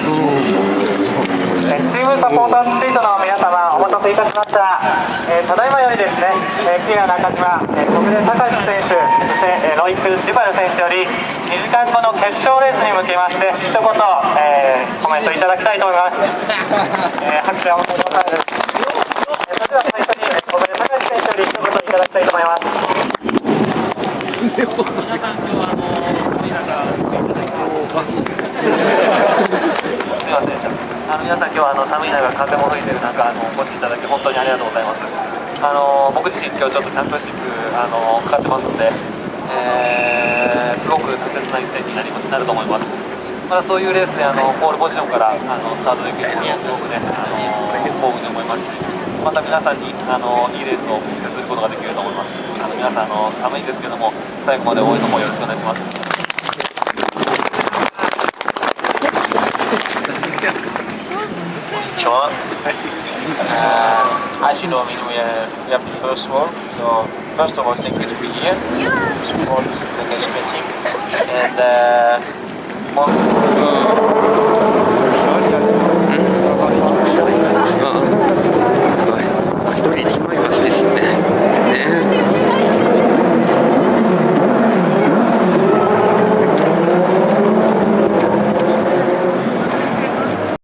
チームサポーターストリートの皆様、お待たせいたしました。ただいまよりですね、キラ中島、小暮隆史選手、そしてロイク・ジュバル選手より2時間後の決勝レースに向けまして一言、コメントいただきたいと思います。拍手をお願いします。それでは最初に小暮隆史選手より一言いただきたいと思います。皆さん今日は寒い中来ていただいてすいませんでした。皆さん今日は寒い中風も吹いてる中お越しいただき本当にありがとうございます。僕自身今日ちょっとチャンピオンシップかかってますので、すごく特別な一戦になると思います。まだそういうレースでポールポジションからスタートできるのもすごくね幸運に思いますし、また皆さんにいいレースをお見せすることができると思います。皆さん寒いですけども最後まで応援の方よろしくお願いします。Sure. As you know, we have the first war. So first of all, thank you to be here to support the Kashmir team. And